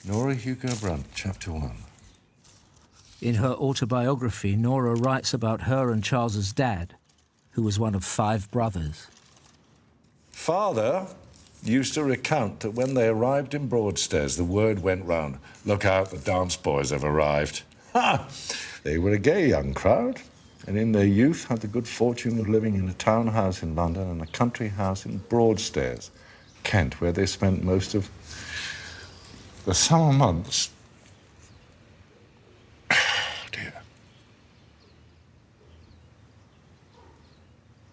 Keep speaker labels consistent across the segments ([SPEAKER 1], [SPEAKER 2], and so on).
[SPEAKER 1] Nora Hugo Brunt, Chapter 1.
[SPEAKER 2] In her autobiography, Nora writes about her and Charles's dad, who was one of 5 brothers.
[SPEAKER 1] Father used to recount that when they arrived in Broadstairs, the word went round, "Look out, the dance boys have arrived." Ha! They were a gay young crowd, and in their youth had the good fortune of living in a townhouse in London and a country house in Broadstairs, Kent, where they spent most of the summer months. Dear.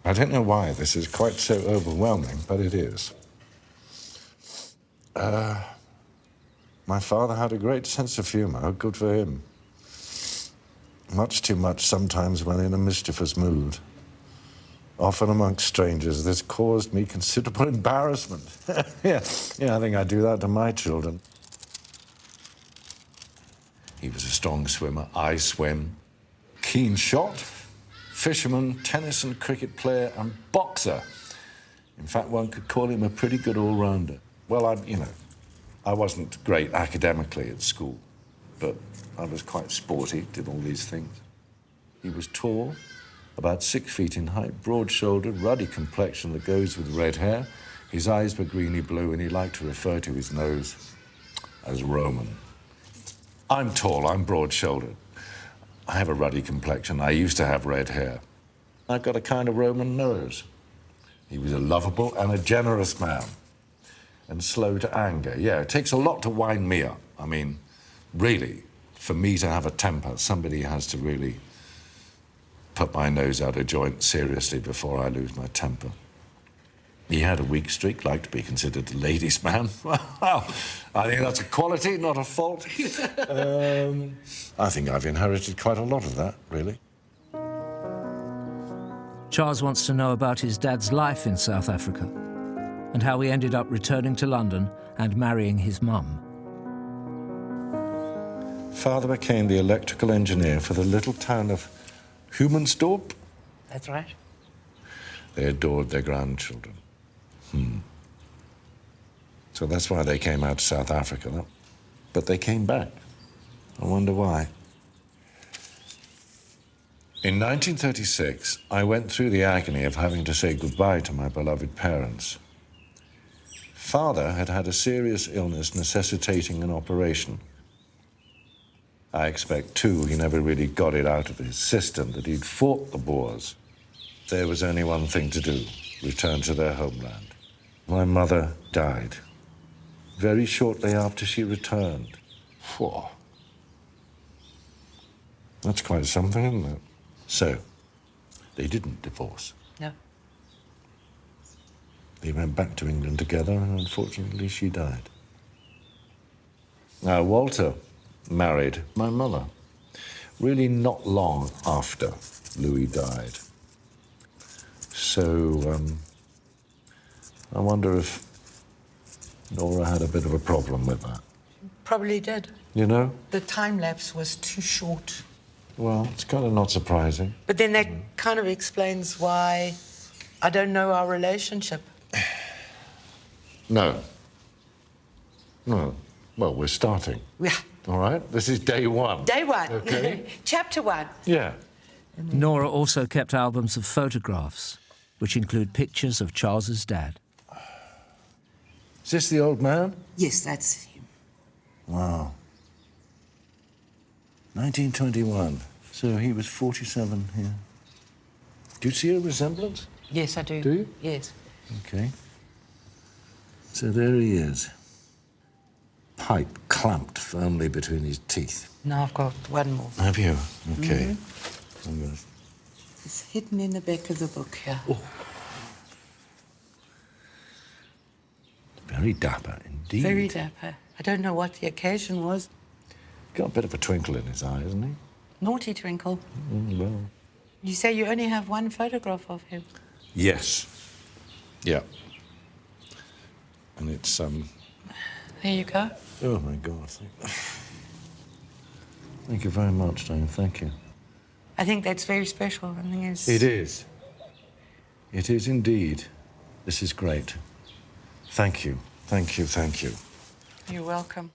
[SPEAKER 1] I don't know why this is quite so overwhelming, but it is. My father had a great sense of humour, good for him. Much too much sometimes when in a mischievous mood. Often amongst strangers, this caused me considerable embarrassment. Yeah, I think I do that to my children. He was a strong swimmer. I swim. Keen shot, fisherman, tennis and cricket player, and boxer. In fact, one could call him a pretty good all-rounder. Well, I wasn't great academically at school, but I was quite sporty, did all these things. He was tall, about 6 feet in height, broad-shouldered, ruddy complexion that goes with red hair. His eyes were greeny blue, and he liked to refer to his nose as Roman. I'm tall, I'm broad-shouldered. I have a ruddy complexion. I used to have red hair. I've got a kind of Roman nose. He was a lovable and a generous man, and slow to anger. Yeah, it takes a lot to wind me up. I mean, really, for me to have a temper, somebody has to really put my nose out of joint seriously before I lose my temper. He had a weak streak, liked to be considered a ladies' man. Well, I think that's a quality, not a fault. I think I've inherited quite a lot of that, really.
[SPEAKER 2] Charles wants to know about his dad's life in South Africa and how he ended up returning to London and marrying his mum.
[SPEAKER 1] Father became the electrical engineer for the little town of Humansdorp.
[SPEAKER 3] That's right.
[SPEAKER 1] They adored their grandchildren. So that's why they came out to South Africa. But they came back. I wonder why. In 1936, I went through the agony of having to say goodbye to my beloved parents. Father had had a serious illness necessitating an operation. I expect, too, he never really got it out of his system that he'd fought the Boers. There was only one thing to do, return to their homeland. My mother died very shortly after she returned. Whew. That's quite something, isn't it? So, they didn't divorce.
[SPEAKER 3] No.
[SPEAKER 1] They went back to England together, and unfortunately, she died. Now, Walter married my mother, really not long after Louis died. So, I wonder if Nora had a bit of a problem with that.
[SPEAKER 3] Probably did.
[SPEAKER 1] You know?
[SPEAKER 3] The time lapse was too short.
[SPEAKER 1] Well, it's kind of not surprising.
[SPEAKER 3] But then that kind of explains why I don't know our relationship.
[SPEAKER 1] No. Well, we're starting.
[SPEAKER 3] Yeah.
[SPEAKER 1] All right? This is day 1.
[SPEAKER 3] Day 1.
[SPEAKER 1] Okay.
[SPEAKER 3] Chapter 1.
[SPEAKER 1] Yeah.
[SPEAKER 2] Nora also kept albums of photographs, which include pictures of Charles's dad.
[SPEAKER 1] Is this the old man?
[SPEAKER 3] Yes, that's him.
[SPEAKER 1] Wow. 1921. So he was 47 here. Do you see a resemblance?
[SPEAKER 3] Yes, I do.
[SPEAKER 1] Do you?
[SPEAKER 3] Yes.
[SPEAKER 1] Okay. So there he is. Pipe clamped firmly between his teeth.
[SPEAKER 3] Now I've got one more.
[SPEAKER 1] Have you? Okay. I'm gonna...
[SPEAKER 3] It's hidden in the back of the book here.
[SPEAKER 1] Oh. Very dapper indeed.
[SPEAKER 3] Very dapper. I don't know what the occasion was.
[SPEAKER 1] Got a bit of a twinkle in his eye, hasn't he?
[SPEAKER 3] Naughty twinkle.
[SPEAKER 1] Well.
[SPEAKER 3] You say you only have one photograph of him?
[SPEAKER 1] Yes. Yeah. And it's,
[SPEAKER 3] There you go.
[SPEAKER 1] Oh, my God. Thank you very much, Dave. Thank you.
[SPEAKER 3] I think that's very special. I think it's...
[SPEAKER 1] It is. It is indeed. This is great. Thank you. Thank you. Thank you.
[SPEAKER 3] You're welcome.